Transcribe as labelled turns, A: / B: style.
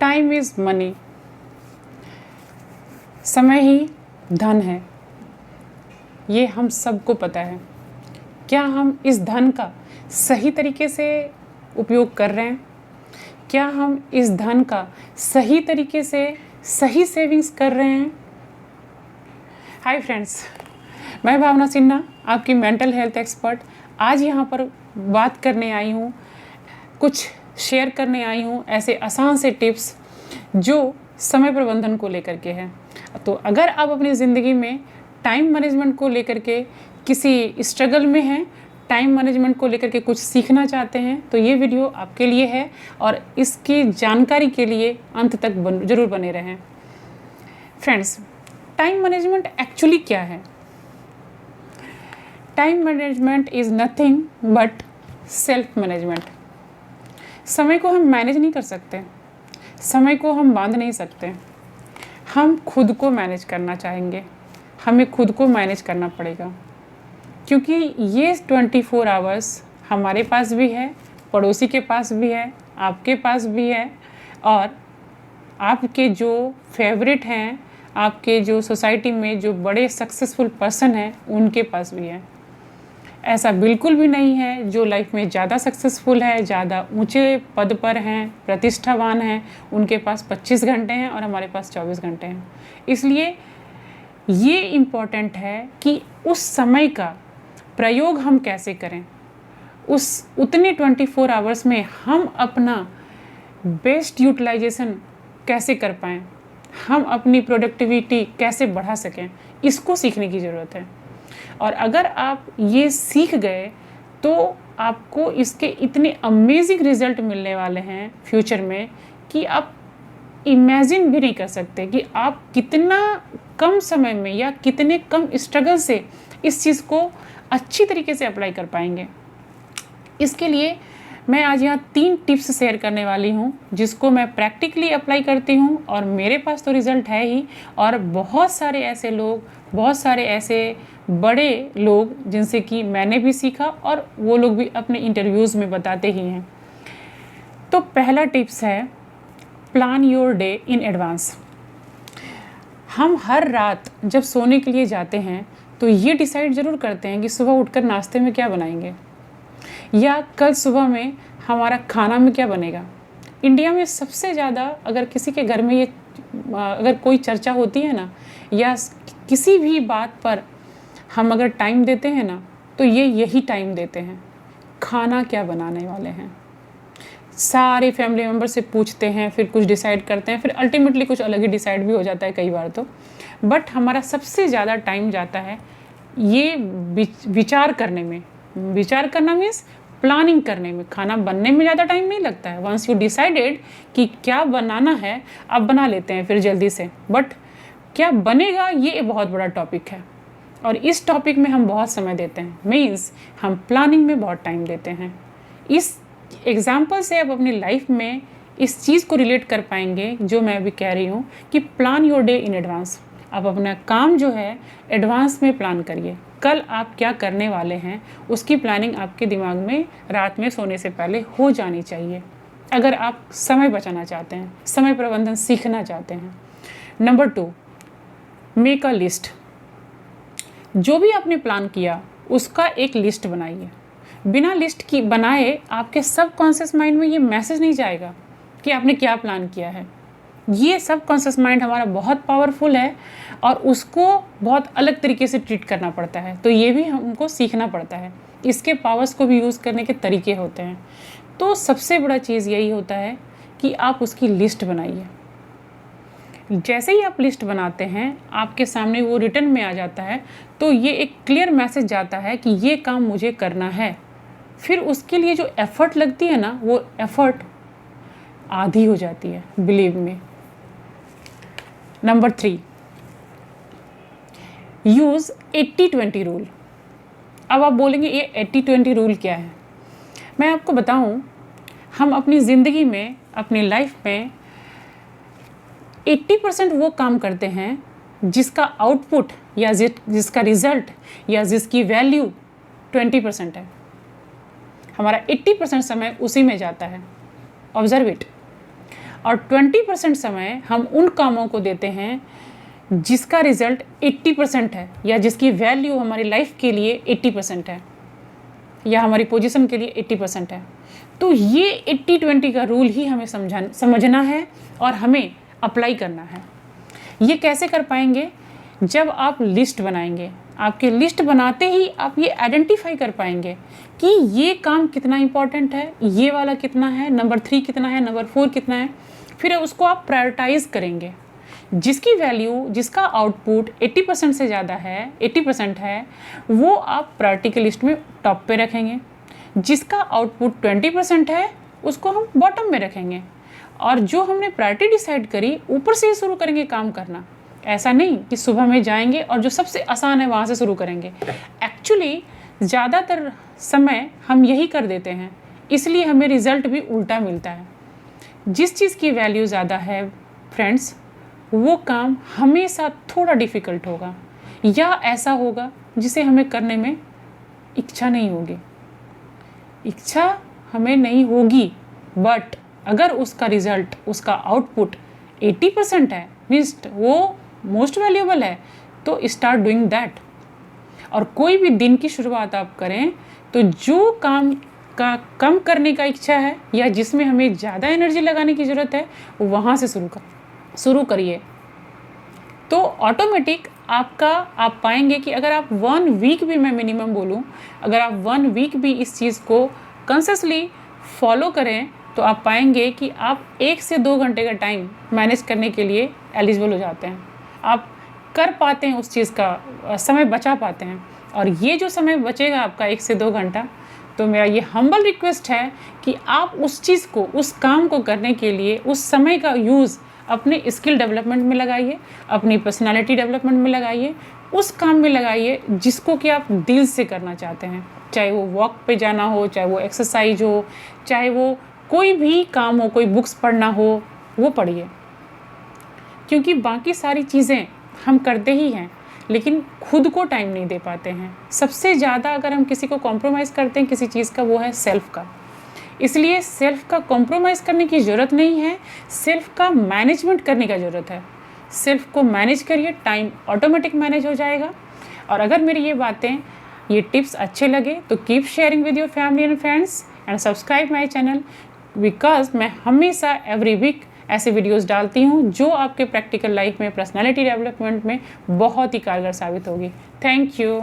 A: Time is money. समय ही धन है, ये हम सबको पता है। क्या हम इस धन का सही तरीके से उपयोग कर रहे हैं? क्या हम इस धन का सही तरीके से सही सेविंग्स कर रहे हैं? हाय फ्रेंड्स, मैं भावना सिन्हा, आपकी मेंटल हेल्थ एक्सपर्ट। आज यहाँ पर बात करने आई हूँ, कुछ शेयर करने आई हूँ ऐसे आसान से टिप्स जो समय प्रबंधन को लेकर के हैं। तो अगर आप अपनी ज़िंदगी में टाइम मैनेजमेंट को लेकर के किसी स्ट्रगल में हैं, टाइम मैनेजमेंट को लेकर के कुछ सीखना चाहते हैं, तो ये वीडियो आपके लिए है और इसकी जानकारी के लिए अंत तक ज़रूर बने रहें। फ्रेंड्स, टाइम मैनेजमेंट एक्चुअली क्या है? Time management is nothing but self management. समय को हम मैनेज नहीं कर सकते, समय को हम बांध नहीं सकते। हम खुद को मैनेज करना चाहेंगे, हमें खुद को मैनेज करना पड़ेगा, क्योंकि ये 24 आवर्स हमारे पास भी है, पड़ोसी के पास भी है, आपके पास भी है, और आपके जो फेवरेट हैं, आपके जो सोसाइटी में जो बड़े सक्सेसफुल पर्सन हैं, उनके पास भी है। ऐसा बिल्कुल भी नहीं है जो लाइफ में ज़्यादा सक्सेसफुल है, ज़्यादा ऊंचे पद पर हैं, प्रतिष्ठावान हैं, उनके पास 25 घंटे हैं और हमारे पास 24 घंटे हैं। इसलिए ये इम्पॉर्टेंट है कि उस समय का प्रयोग हम कैसे करें, उस उतने 24 आवर्स में हम अपना बेस्ट यूटिलाइजेशन कैसे कर पाएँ, हम अपनी प्रोडक्टिविटी कैसे बढ़ा सकें, इसको सीखने की ज़रूरत है। और अगर आप ये सीख गए तो आपको इसके इतने अमेजिंग रिज़ल्ट मिलने वाले हैं फ्यूचर में कि आप इमेजिन भी नहीं कर सकते कि आप कितना कम समय में या कितने कम स्ट्रगल से इस चीज़ को अच्छी तरीके से अप्लाई कर पाएंगे। इसके लिए मैं आज यहाँ 3 टिप्स शेयर करने वाली हूँ, जिसको मैं प्रैक्टिकली अप्लाई करती हूँ और मेरे पास तो रिज़ल्ट है ही, और बहुत सारे ऐसे लोग, बहुत सारे ऐसे बड़े लोग जिनसे कि मैंने भी सीखा और वो लोग भी अपने इंटरव्यूज़ में बताते ही हैं। तो पहला टिप्स है, plan your day in advance. हम हर रात जब सोने के लिए जाते हैं तो ये डिसाइड ज़रूर करते हैं कि सुबह उठकर नाश्ते में क्या बनाएंगे, या कल सुबह में हमारा खाना में क्या बनेगा। इंडिया में सबसे ज़्यादा अगर किसी के घर में ये अगर कोई चर्चा होती है ना, या किसी भी बात पर हम अगर टाइम देते हैं ना, तो ये यही टाइम देते हैं, खाना क्या बनाने वाले हैं। सारे फैमिली मेम्बर से पूछते हैं, फिर कुछ डिसाइड करते हैं, फिर अल्टीमेटली कुछ अलग ही डिसाइड भी हो जाता है कई बार तो। बट हमारा सबसे ज़्यादा टाइम जाता है ये विचार करने में। विचार करना मीन्स प्लानिंग करने में। खाना बनने में ज़्यादा टाइम नहीं लगता है। वंस यू डिसाइडेड कि क्या बनाना है, आप बना लेते हैं फिर जल्दी से। बट क्या बनेगा, ये बहुत बड़ा टॉपिक है और इस टॉपिक में हम बहुत समय देते हैं। मीन्स हम प्लानिंग में बहुत टाइम देते हैं। इस एग्जाम्पल से आप अपनी लाइफ में इस चीज़ को रिलेट कर पाएंगे जो मैं अभी कह रही हूँ कि plan your day in advance. आप अपना काम जो है एडवांस में प्लान करिए। कल आप क्या करने वाले हैं उसकी प्लानिंग आपके दिमाग में रात में सोने से पहले हो जानी चाहिए, अगर आप समय बचाना चाहते हैं, समय प्रबंधन सीखना चाहते हैं। Number 2, make a list. जो भी आपने प्लान किया उसका एक लिस्ट बनाइए। बिना लिस्ट की बनाए आपके सबकॉन्शियस माइंड में ये मैसेज नहीं जाएगा कि आपने क्या प्लान किया है। ये सबकॉन्शियस माइंड हमारा बहुत पावरफुल है और उसको बहुत अलग तरीके से ट्रीट करना पड़ता है, तो ये भी हमको सीखना पड़ता है। इसके पावर्स को भी यूज़ करने के तरीके होते हैं। तो सबसे बड़ा चीज़ यही होता है कि आप उसकी लिस्ट बनाइए। जैसे ही आप लिस्ट बनाते हैं आपके सामने वो रिटर्न में आ जाता है, तो ये एक क्लियर मैसेज जाता है कि ये काम मुझे करना है। फिर उसके लिए जो एफ़र्ट लगती है ना, वो एफ़र्ट आधी हो जाती है, believe me. Number 3, use 80-20 rule. अब आप बोलेंगे ये 80-20 रूल क्या है? मैं आपको बताऊं, हम अपनी ज़िंदगी में, अपनी लाइफ में 80% वो काम करते हैं जिसका आउटपुट या जिसका रिज़ल्ट या जिसकी वैल्यू 20% है। हमारा 80% समय उसी में जाता है। Observe it. और 20% समय हम उन कामों को देते हैं जिसका रिजल्ट 80% है, या जिसकी वैल्यू हमारी लाइफ के लिए 80% है, या हमारी पोजीशन के लिए 80% है। तो ये 80-20 का रूल ही हमें समझना है और हमें अप्लाई करना है। ये कैसे कर पाएंगे? जब आप लिस्ट बनाएंगे, आपके लिस्ट बनाते ही आप ये आइडेंटिफाई कर पाएंगे कि ये काम कितना इम्पॉर्टेंट है, ये वाला कितना है, नंबर 3 कितना है, नंबर 4 कितना है। फिर उसको आप प्रायोरिटाइज करेंगे। जिसकी वैल्यू, जिसका आउटपुट 80% से ज़्यादा है, 80% है, वो आप प्रायोरिटी की लिस्ट में टॉप पे रखेंगे। जिसका आउटपुट 20% है उसको हम बॉटम में रखेंगे। और जो हमने प्रायोरिटी डिसाइड करी, ऊपर से ही शुरू करेंगे काम करना। ऐसा नहीं कि सुबह में जाएंगे और जो सबसे आसान है वहाँ से शुरू करेंगे। एक्चुअली ज़्यादातर समय हम यही कर देते हैं, इसलिए हमें रिज़ल्ट भी उल्टा मिलता है। जिस चीज़ की वैल्यू ज़्यादा है फ्रेंड्स, वो काम हमेशा थोड़ा डिफ़िकल्ट होगा, या ऐसा होगा जिसे हमें करने में इच्छा नहीं होगी। इच्छा हमें नहीं होगी, बट अगर उसका रिज़ल्ट, उसका आउटपुट 80% है, मीन्स वो मोस्ट वैल्यूएबल है, तो स्टार्ट डूइंग दैट। और कोई भी दिन की शुरुआत आप करें तो जो काम का कम करने का इच्छा है या जिसमें हमें ज़्यादा एनर्जी लगाने की ज़रूरत है, वहाँ से शुरू करिए। तो ऑटोमेटिक आप पाएंगे कि अगर आप 1 वीक भी, मैं मिनिमम बोलूँ, अगर आप 1 वीक भी इस चीज़ को कंसिस्टेंटली फॉलो करें तो आप पाएंगे कि आप 1 से 2 घंटे का टाइम मैनेज करने के लिए एलिजिबल हो जाते हैं। आप कर पाते हैं, उस चीज़ का समय बचा पाते हैं। और ये जो समय बचेगा आपका 1 से 2 घंटा, तो मेरा ये हम्बल रिक्वेस्ट है कि आप उस चीज़ को, उस काम को करने के लिए उस समय का यूज़ अपने स्किल डेवलपमेंट में लगाइए, अपनी पर्सनालिटी डेवलपमेंट में लगाइए, उस काम में लगाइए जिसको कि आप दिल से करना चाहते हैं। चाहे वो वॉक पे जाना हो, चाहे वो एक्सरसाइज हो, चाहे वो कोई भी काम हो, कोई बुक्स पढ़ना हो, वो पढ़िए। क्योंकि बाकी सारी चीज़ें हम करते ही हैं, लेकिन खुद को टाइम नहीं दे पाते हैं। सबसे ज़्यादा अगर हम किसी को कॉम्प्रोमाइज़ करते हैं किसी चीज़ का, वो है सेल्फ़ का। इसलिए सेल्फ़ का कॉम्प्रोमाइज़ करने की ज़रूरत नहीं है, सेल्फ़ का मैनेजमेंट करने का ज़रूरत है। सेल्फ़ को मैनेज करिए, टाइम ऑटोमेटिक मैनेज हो जाएगा। और अगर मेरी ये बातें, ये टिप्स अच्छे लगे तो keep sharing with your family and friends and subscribe my channel, because मैं हमेशा एवरी वीक ऐसे वीडियोस डालती हूँ जो आपके प्रैक्टिकल लाइफ में, पर्सनालिटी डेवलपमेंट में बहुत ही कारगर साबित होगी। Thank you.